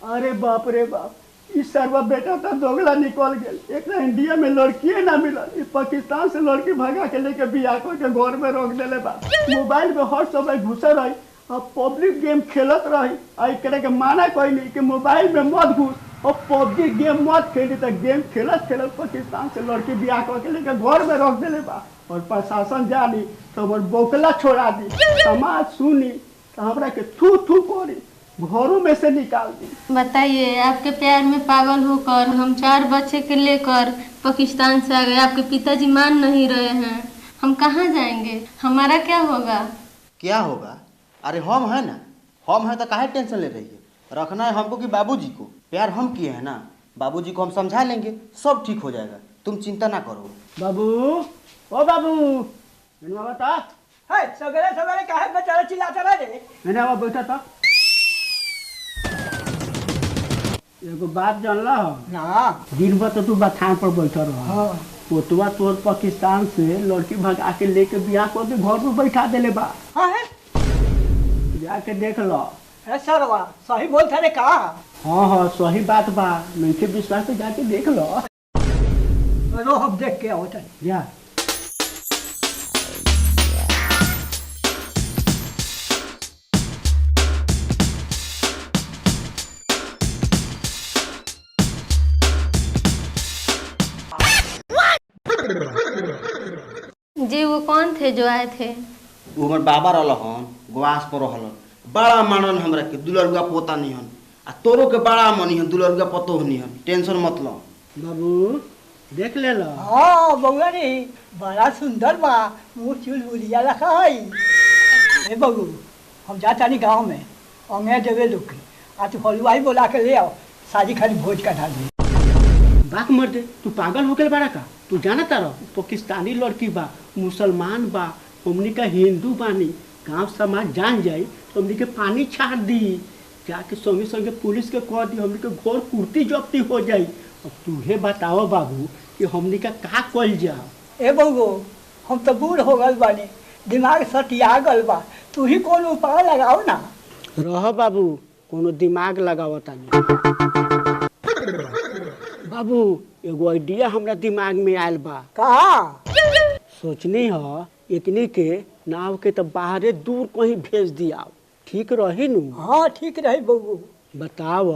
अरे बाप रे बाप, इस सर्वा बेटा तो दोगला निकल गया। एक इंडिया में लड़की ना मिलल, पाकिस्तान से लड़की भगा के लेके बियाह के घर में रोक देले बा। मोबाइल में हर समय घुसे रही, अब पब्लिक गेम खेलत रही। आई करे के माना कोई नहीं कि मोबाइल में मत घुस और पब्लिक गेम मत खेली। तो गेम खेलत खेलत पाकिस्तान से लड़की बियाह के लेके घर में रोक देले बा। और प्रशासन जानी तो हमार बोकला छोड़ा दी, समाज सुनी तो हमरा के थू थू करी, घरों में से निकाल दी। बताइए, आपके प्यार में पागल होकर हम 4 बच्चे के लेकर पाकिस्तान से आ गए। आपके पिताजी मान नहीं रहे हैं, हम कहाँ जाएंगे? हमारा क्या होगा? क्या होगा? अरे हम है ना, हम है तो काहे टेंशन ले रही है? रखना है हमको कि बाबूजी को? प्यार हम किए हैं ना, बाबूजी को हम समझा लेंगे, सब ठीक हो जाएगा, तुम चिंता ना करो। बाबू, ओ बाबू, बता है सगरे सगरे काहे बेचारा चिल्लाता रहे? मैंने वो बैठा था। एगो बात जानला हो ना, दिन भर तो तू बथान पर बैठा रहा। हाँ। पोतवा तोर पाकिस्तान से लड़की भगा के लेके बियाह करके घर में बैठा देले बा। हाँ है? जाके देख लो। है सरवा, सही बोलता रे का? हाँ हाँ सही बात बा, नहीं के विश्वास तो जाके देख लो। रो हम देख के होता जा। जी वो कौन थे जो आए थे? वो हमार बाबा रहन, गुआस पर रहलन, बड़ा मानन हमरा के, दुलरुआ पोता निहन। आ तोरो के बड़ा मनिहन, दुलरुआ पतो निहन, टेंशन मत लो। बाबू देख ले लो। हाँ बउआ रे, बड़ा सुंदर बा, मुँह चुल बुलिया रखा है। ए बबू, हम जाता नहीं गाँव में, अंगे देवे लोग के। आज हलवाई बोला के ले आओ, शादी खाली भोज कटा दे। बाक मर दे, तू पागल हो गए बारा का? तू जाना तारा पाकिस्तानी लड़की बा, मुसलमान बा, हमनी का हिंदू बानी। गांव समाज जान जाई तो हमनी के पानी छाड़ दी, जाके संगे संगे पुलिस के कह दी, हमनी के घर कुर्ती जब्ती हो जाई। अब तुहे बताओ बाबू कि हमनी का कल जाओ? ए बउगो, हम तो बूढ़ हो गल बानी, दिमाग सटिया गल बा, तू ही कौन उपाय लगाओ ना। रह बाबू, कोनो दिमाग लगाओ तानी। बाबू एगो आइडिया हमरा दिमाग में आयल बा। का? सोचनी है इतनी के नाव के तो बाहरे दूर कहीं भेज दिया, ठीक रही नु? हाँ ठीक रही बउगो। बताव,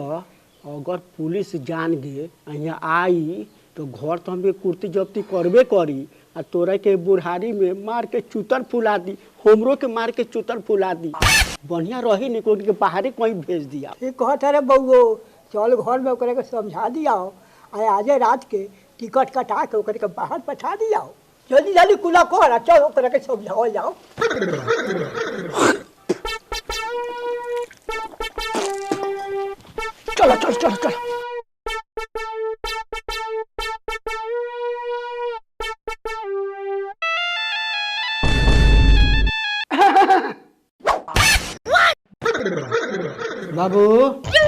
अगर पुलिस जान गे यहाँ आई तो घर तो हम कुर्ती जब्ती करबे करी, आ तोरा के बुढ़ारी में मार के चूतर फुला दी, हमरो के मार के चूतर फुला दी। बढ़िया रही नहीं को बाहरे कहीं भेज दिया। ठीक कहते रे बउगो, चल घर में ओकरे के समझा दिया, आजे रात के टिकट कटा के ओकरे के बाहर पठा दिया। जल्दी जल्दी कुला कर, चल ओकरे के समझाओ जाओ। चलो चल चल चल। बाबू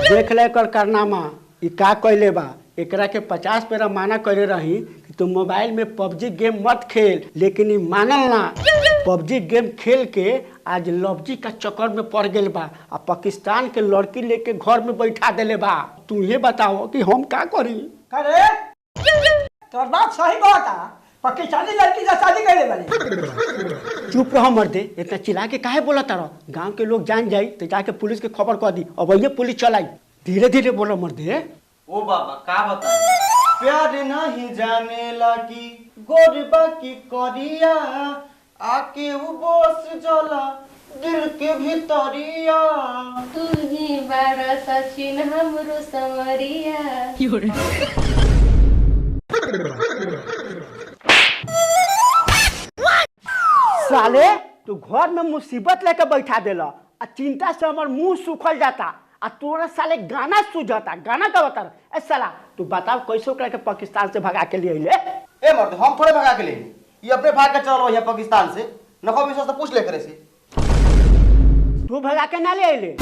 देख ले कर कारनामा, ई का कैले बा। एकरा के 50 पेरा माना करे रही कि तुम मोबाइल में पबजी गेम मत खेल, लेकिन ई मानल ना। पबजी गेम खेल के आज लवजी का चक्कर में पड़ गए बा, आ पाकिस्तान के लड़की लेके घर में बैठा देले बा। तू ये बताओ कि हम का करी? अरे तोर बात सही बात है, पाकिस्तानी लड़की से शादी करे वाली। चुप रहो मर्दे, इतना चिल्ला के काहे बोला तारा? गांव के लोग जान जाई तो जाके पुलिस के खबर कर दी, अब ये पुलिस चलाई। धीरे धीरे बोलो मर्दे। ओ बाबा का बताएं, प्यार नहीं जाने लगी गोरबा की करिया, आके वो बोस जला दिल के भीतरिया। तू ही बड़ा सचिन हमरो समरिया। साले तू घर में मुसीबत लेके बैठा देला, आ चिंता से हमार मुंह सूखल जाता, आ तोरा साले गाना सूझता। गाना का बता ए साला, तू बताओ कैसे ओकरा के पाकिस्तान से भगा के लिए अइले? ए मर्द, हम थोड़े भगा के ले, ये अपने भाग के चल रहा पाकिस्तान से। नको विश्वास तो पूछ ले करे से। तू भगा के ना ले अइले?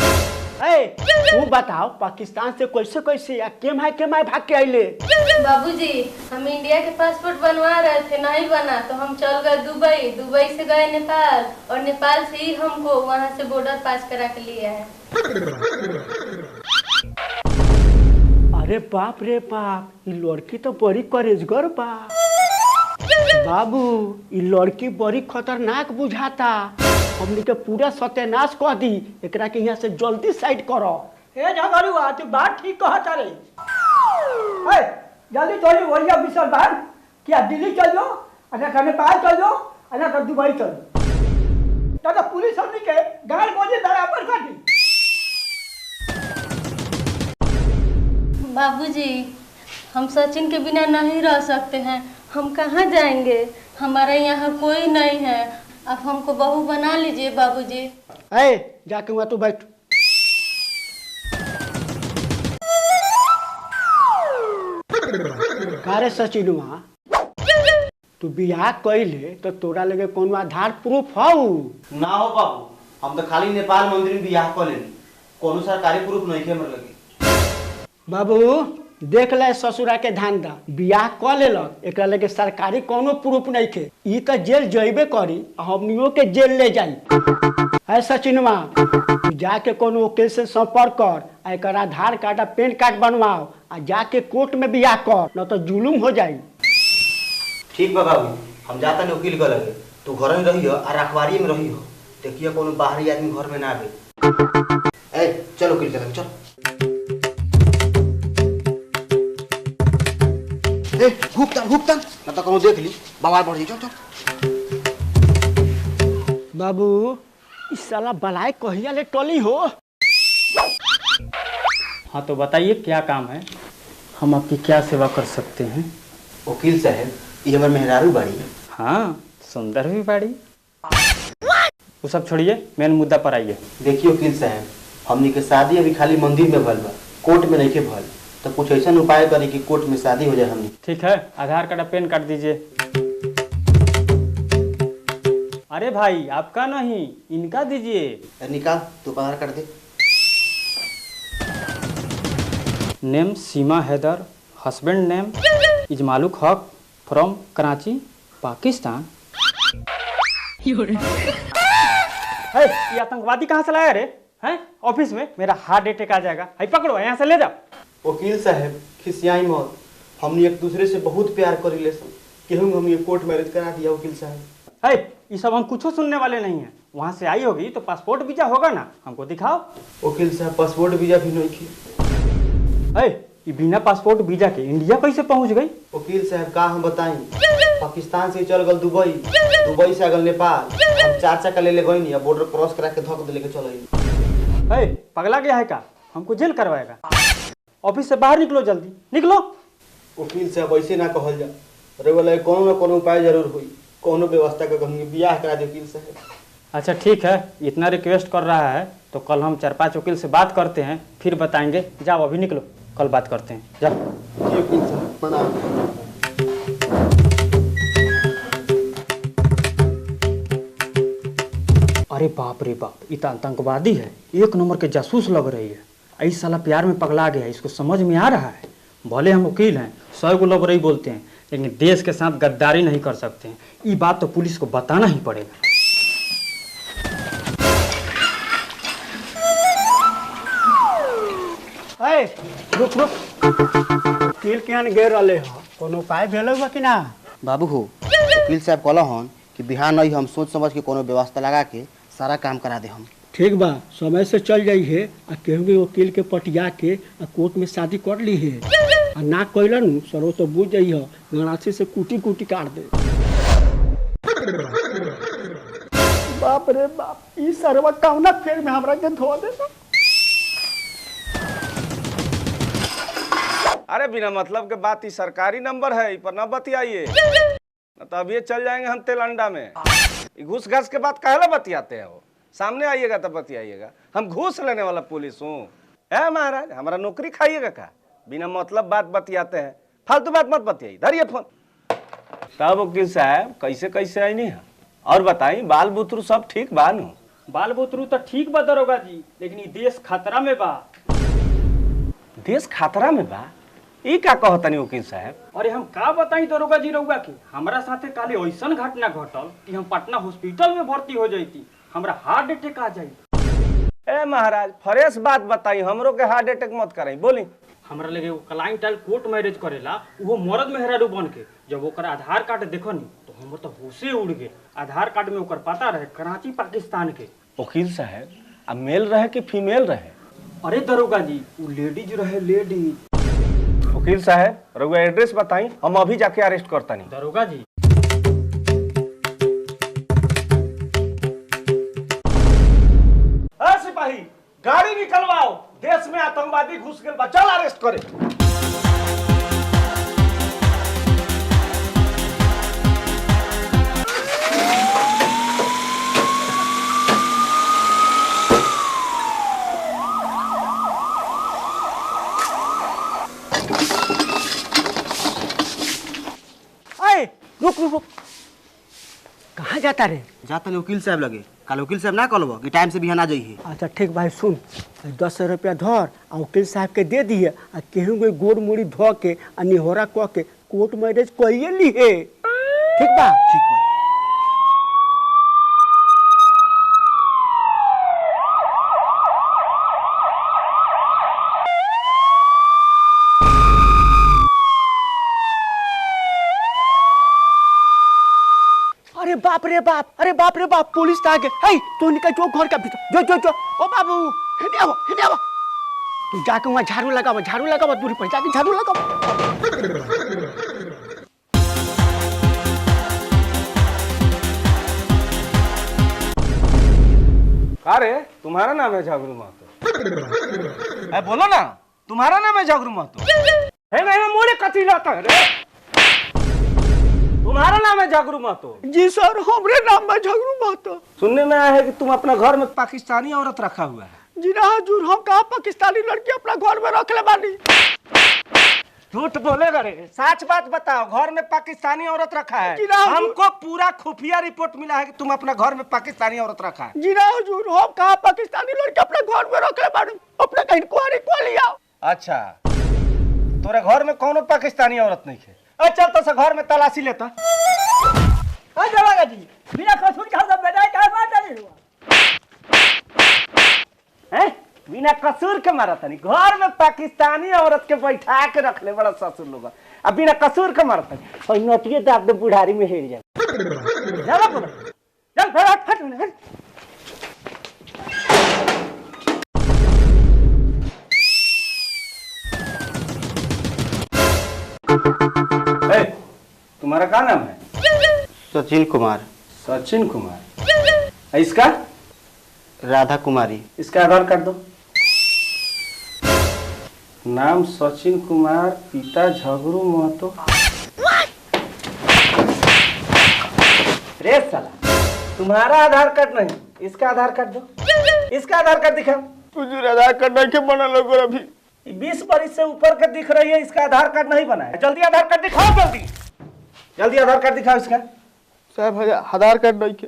तू बताओ पाकिस्तान से कैसे कैसे या के माय भाग के आइले? बाबूजी हम इंडिया के पासपोर्ट बनवा रहे थे, नहीं बना तो हम चल गए दुबई, दुबई से गए नेपाल और नेपाल से ही हमको वहाँ से बॉर्डर पास करा के लिया है। अरे बाप रे बाप, ये लड़की तो बड़ी करेजगर बा। बाबू ये लड़की बड़ी खतरनाक बुझाता, हमने के पूरा सत्यानाश कर दी, एकरा के यहाँ से जल्दी साइड करो। ए झगड़ुआ तू बात ठीक कहता रे। ए जल्दी तोरी बोलिया विशाल भाई क्या दिल्ली चल जाओ, अच्छा का नेपाल चल जाओ, अच्छा का दुबई चल जाओ। तो पुलिस हमनी के गाड़ गोली बराबर कर दी। बाबूजी हम सचिन के बिना नहीं रह सकते हैं, हम कहाँ जाएंगे, हमारे यहाँ कोई नहीं है, अब हमको बहू बना लीजिए बाबूजी। जाके वहाँ तू बैठ। कारे सचिनुआ तू बियाह कइले तो तोरा लगे कोनो आधार प्रूफ हौ? ना हो बाबू, हम तो खाली नेपाल मंदिर में बियाह कर लेनी, कोनो सरकारी प्रूफ नहीं है मेरे लगे। बाबू देख ले ससुरा के धंधा, बियाह कर लेलक, एकरा लगे सरकारी कोनो प्रूफ नहीं थे, ई तो जेल जइबे करी, हमनियों के जेल ले जाई। है सचिनवा तू जाके कोनो वकील से संपर्क कर, एकर आधार कार्ड आ पैन कार्ड बनवाओ आ जाके कोर्ट में बियाह कर, न तो जुलुम हो जाई। ठीक बा बाबू, हम जाता नहीं वकील के लगे, तू घर में रहियो और रखवारी में रहियो, देखिए कोनो बाहरी आदमी घर में ना आवे। चलो वकील के लगे चल। भुगतान ना तो कोनो देख ली बवाल बढ़ जाई। चल बाबू इस साला बलाय कहिया ले टली हो? हाँ तो बताइए क्या काम है, हम आपकी क्या सेवा कर सकते हैं? वकील साहब ये हमारे मेहरारू बाड़ी। हाँ सुंदर भी बाड़ी। वो सब छोड़िए, मेन मुद्दा पर आइए। देखिए वकील साहब, हमनी के शादी अभी खाली मंदिर में भल बा, कोर्ट में नहीं के भल, तो कुछ ऐसा उपाय करी कि कोर्ट में शादी हो जाए हमनी। ठीक है, आधार कार्ड पैन कार्ड दीजिए। अरे भाई आपका नहीं, इनका दीजिए। निकाल तू आधार कार्ड दे। नेम सीमा हैदर, हस्बैंड नेम इजमालुक हक, फ्रॉम कराची पाकिस्तान। ये आतंकवादी कहाँ से लाया रे? हैं ऑफिस में मेरा हार्ट अटैक आ जाएगा। हाई पकड़ो, यहाँ से ले जाओ। वकील साहब खिसियाई मत, हमने एक दूसरे से बहुत प्यार कर रिलेशन, केहू हमने कोर्ट मैरिज करा दिया वकील साहब। है ये सब हम कुछ सुनने वाले नहीं हैं, वहाँ से आई होगी तो पासपोर्ट वीजा होगा ना, हमको दिखाओ। वकील साहब पासपोर्ट वीजा भी नहीं की। है ये बिना पासपोर्ट वीजा के इंडिया कैसे पहुँच गई? वकील साहब का हम बताई, पाकिस्तान से चल गल दुबई, दुबई से अगल नेपाल, हम 4 चक्का ले ले गई, बॉर्डर क्रॉस करा के धक दे लेके चल। है पगला गया है का? हमको जेल करवाएगा। ऑफिस से बाहर निकलो, जल्दी निकलो। वकील साहब ऐसे ना कहल जा, अरे वाला कोनो ना कोनो उपाय जरूर हुई, कोनो व्यवस्था का हमने बियाह करा दे वकील साहब। अच्छा ठीक है, इतना रिक्वेस्ट कर रहा है तो कल हम 4-5 वकील से बात करते हैं, फिर बताएंगे। जाओ अभी निकलो, कल बात करते हैं, जाओ। जी वकील साहब प्रणाम। अरे बाप रे बाप, ये तो आतंकवादी है, 1 नंबर के जासूस लग रही है। ऐसा साला प्यार में पगला गया है, इसको समझ में आ रहा है। भले हम वकील हैं, 100 को लग रही बोलते हैं, लेकिन देश के साथ गद्दारी नहीं कर सकते हैं। ये बात तो पुलिस को बताना ही पड़ेगा। रुक वकील के यहाँ गे रहे हो, कोनो उपाय भेल बा कि ना? बाबू हो वकील साहब कहला हन कि बिहान नहीं हम सोच समझ के कोनो व्यवस्था लगा के सारा काम करा दे हम। ठीक बा, समय से चल जाई है आ केहू भी वकील के पटिया के आ कोर्ट में शादी कर ली है, आ ना कैलन सरो तो बुझ जाई है, गणासी से कुटी कुटी काट दे। बाप रे बाप, ई सरवा कौना फेर में हमरा के धो दे। अरे बिना मतलब के बात, ही सरकारी नंबर है, पर ना बतियाइए, तो अब ये चल जाएंगे हम तेलंडा में। घूस घास के बात काहे बतियाते हैं? वो सामने आइएगा तब बतियाइएगा। हम घूस लेने वाला पुलिस हूँ? है महाराज, हमारा नौकरी खाइएगा का? बिना मतलब बात बतियाते हैं, फालतू बात मत बतियाई। धरिए फोन। तब वकील साहब कैसे कैसे आई नहीं है? और बताई बाल बुतरू सब ठीक बानू? बाल बुतरू तो ठीक बा दरोगा जी, लेकिन ये देश खतरा में बा। देश खतरा में बा? ई का कहतनी वकील साहब? अरे हम का बताई दरोगा जी रउआ के, हमरा साथे काले ऐसन घटना घटल कि हम पटना हॉस्पिटल में भर्ती हो जाती, हमरा हार्ट अटैक आ जाई। ए महाराज फ्रेश बात बताई, हमरो के हार्ट अटैक मत कराई, बोली। हमरा लगे वो क्लाइंट आइल कोर्ट मैरिज करेला, वो मर्द मेहरारू बन के, जब ओकर आधार कार्ड देखनी तो हमर तो होशे उड़ गए। आधार कार्ड में ओकर पता रहे कराची पाकिस्तान के। वकील साहब अब मेल रहे कि फीमेल रहे? अरे दरोगा जी वो लेडीज रहे, लेडीज। वकील साहब रउआ एड्रेस बताई, हम अभी जाके अरेस्ट करतानी। दरोगा जी सिपाही गाड़ी निकलवाओ, देश में आतंकवादी घुस गए बा, चल अरेस्ट करे। रुक रुक रुक, कहाँ जाता रे? जाता नहीं वकील साहब लगे, कल वकील साहब ना कहलो कि टाइम से बिहान आ जाइए। अच्छा ठीक भाई सुन, 10 रुपया धर आ वकील साहब के दे दिए आ केहू कोई गोड़ मुड़ी धो के आ निहोरा कह के कोर्ट मैरिज कहिए लिए। ठीक बा? ठीक बा। अरे बाप रे बाप, अरे बाप रे बाप, पुलिस आ गए। हे तू निकल जो घर का भीतर, जो जो जो। ओ बाबू हेने आओ, हेने आओ। तू जाके वहाँ झाड़ू लगावा दूरी पर जाके झाड़ू लगावा। अरे तुम्हारा नाम है जागरू महतो? बोलो ना, तुम्हारा नाम है जागरू महतो? है नहीं मोरे कथी लाता है रे? तुम्हारा नाम है जागरू महतो? जी सर हमरे नाम है जागरू महतो। सुनने में आया है कि तुम अपना घर में पाकिस्तानी औरत रखा हुआ है। जी ना हजूर, हम कहा पाकिस्तानी लड़की अपना घर में रख ले बानी। झूठ बोलेगा रे, सच बात बताओ, घर में पाकिस्तानी औरत रखा है? जी ना हजूर। हमको पूरा खुफिया रिपोर्ट मिला है कि तुम अपना घर में पाकिस्तानी औरत रखा है। जी ना हजूर, हम कहा पाकिस्तानी लड़की अपने घर में रख ले बानी, अपने कहीं इंक्वायरी को लिया। अच्छा तोरे घर में कौनो पाकिस्तानी औरत नहीं है? चल तो से घर में तलाशी लेता। दरोगा जी बिना कसूर का सब बेटा का मारता नहीं हुआ हैं? बिना कसूर के मारा तनी, घर में पाकिस्तानी औरत के बैठा के रख ले बड़ा ससुर लोग, अब बिना कसूर के मारा तनी और नोटिए दाब दे बुढ़ारी में हेर जाए। चल बोल, चल फिर हट। तुम्हारा क्या नाम है? सचिन कुमार। सचिन कुमार। इसका? राधा कुमारी। इसका आधार कार्ड दो। नाम सचिन कुमार, पिता झगरू महतो। रे साला तुम्हारा आधार कार्ड नहीं, इसका आधार कार्ड दो। इसका आधार कार्ड दिखाओ। तुझे आधार कार्ड नहीं के बना लोगो अभी 20 बरिस से ऊपर का दिख रही है, इसका आधार कार्ड नहीं बना है। जल्दी आधार कार्ड दिखाओ, जल्दी जल्दी आधार कार्ड दिखाओ इसका। साहब आधार कार्ड नहीं के।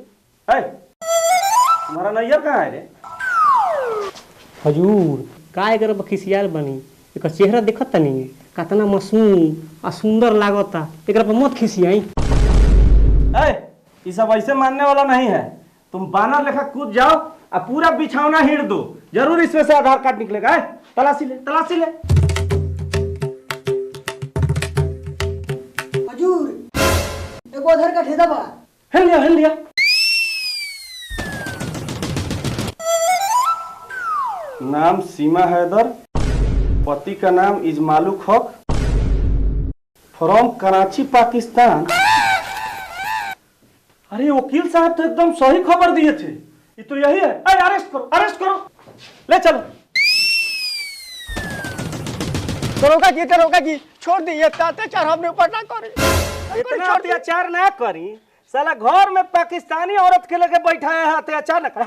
तुम्हारा नैयर कहाँ है रे? हजूर का एकर बखिसियाल बनी, एकर चेहरा देखत तनी कितना मासूम आ सुंदर लागता, एकरा पर मत खिसियाई। ये सब ऐसे मानने वाला नहीं है, तुम बानर लेखा कूद जाओ और पूरा बिछौना हिड़ दो, जरूर इसमें से आधार कार्ड निकलेगा। है तलाशी ले, तलाशी ले। हजूर एगो आधार कार्ड है दबा। हिल लिया, हिल लिया। नाम सीमा हैदर, पति का नाम इजमालुक हक, फ्रॉम कराची पाकिस्तान। अरे वकील साहब तो एकदम सही खबर दिए थे, ये तो यही है। अरे अरेस्ट करो, अरेस्ट करो, ले चलो। दरोगा जी छोड़ दिए, अत्याचार हमने ऊपर ना करे। इतना अत्याचार ना करी, साला घर में पाकिस्तानी औरत के लेके बैठा है, अत्याचार ना कर।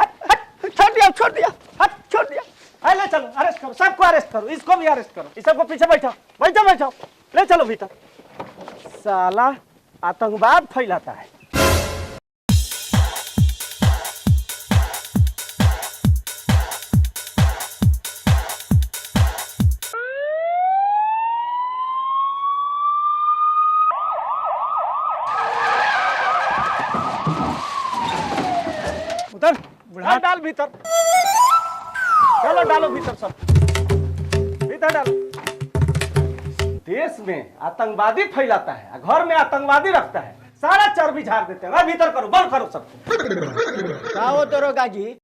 छोड़ दिया, छोड़ दिया। ले चलो, अरेस्ट करो, सबको अरेस्ट करो, इसको भी अरेस्ट करो, इस सबको पीछे बैठो, ले चलो भीतर। साला आतंकवाद फैलाता है। डाल डाल भीतर, चलो डालो भीतर सब, भीतर डालो। देश में आतंकवादी फैलाता है, घर में आतंकवादी रखता है, सारा चर्बी झाड़ देते हैं। भीतर करो, बंद करो सबको। का हो दरोगा जी,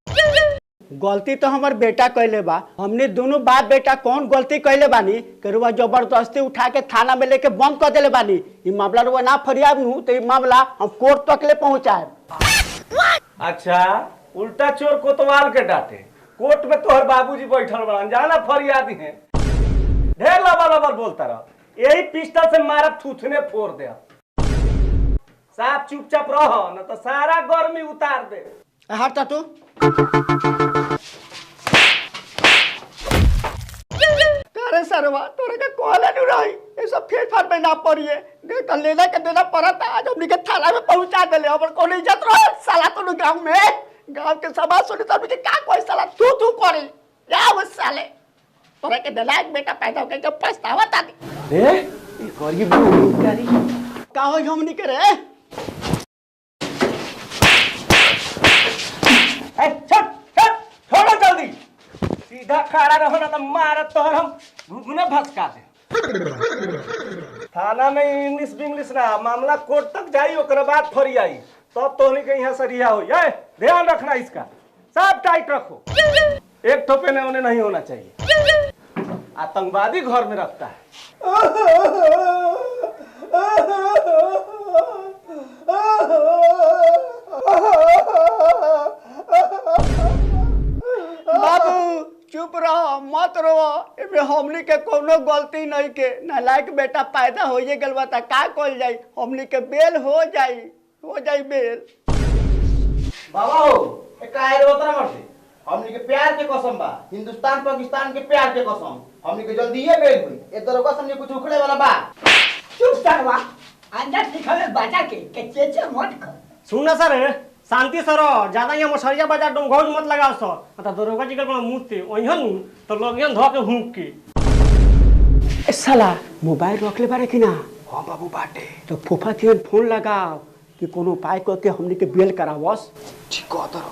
गलती तो हमार बेटा कैले बा। हमने दोनों बाप बेटा कौन गलती कैले बानी कि रुआ जबरदस्ती उठा के थाना में लेके बंद कर देले बानी। ये मामला रुआ ना फरियाब नू तो ये मामला हम कोर्ट तक ले पहुंचाए। अच्छा, उल्टा चोर कोतवाल के डांटे, कोर्ट में तोहर बाबूजी बैठल बड़न, जाना फरियादी है। ढेर लबर लबर बोलता रह, यही पिस्टल से मारब थूथने फोड़ दे। साफ चुपचाप रहो न तो सारा गर्मी उतार दे। हटता तू। अरे सरवा तोरे के कोहले नु रही, ये सब फेर फाड़ में ना पड़िए। देख त लेना के देना पड़त, आज हमनी के थाना में पहुंचा देले। हमर कोन इज्जत रह साला तो गांव में, गांव के समाज सुनी सब के का कोई साला तू करे। जा वो साले तोरे के दलाक बेटा पैदा होके के पछतावा तादी। ए ई करी करी का हो हमनी के रे? ए छोड़ छोड़ छोड़ो जल्दी, सीधा खड़ा रहो ना तो मारत तोहर हम घुघुने भसका दे। थाना में इंग्लिश बिंग्लिश ना, मामला कोर्ट तक जाई, ओकर बाद फरी आई, तब तोहनी के यहाँ से रिहा होई। ए ध्यान रखना, इसका सब टाइट रखो, एक ठोपे ने उन्हें नहीं होना चाहिए। आतंकवादी घर में रखता है। बाबू चुप रहो, मत रो। एमे हमनी के कोनो गलती नहीं के, नालायक बेटा पैदा होइए गेल बा त का कइल जाई। हमनी के बेल हो जाई बेल। बाबा हो ए काहे रे उतरा मरते, हमनी के प्यार के कसम बा, हिंदुस्तान पाकिस्तान के प्यार के कसम, हमनी के जल्दी ये बेल हुई। ए दरोगा हमनी कुछ उखड़े वाला बा। चुप सरवा, अंदर लिखल बाजा के चेचे मत कर। सुन सर, शांति से रहो, ज्यादा यहाँ मछरिया बाजार डोंगौज मत लगाओ सर, मतलब दरोगा जी के मुंह से ओहन तो लोग धो के हुक के। ए साला मोबाइल रख ले बारे कि ना? हां बाबू बाटे। तो फूफा के फोन लगाओ कि कोनो उपाय करके हमनी के बेल करावस। ठीक हो दरो।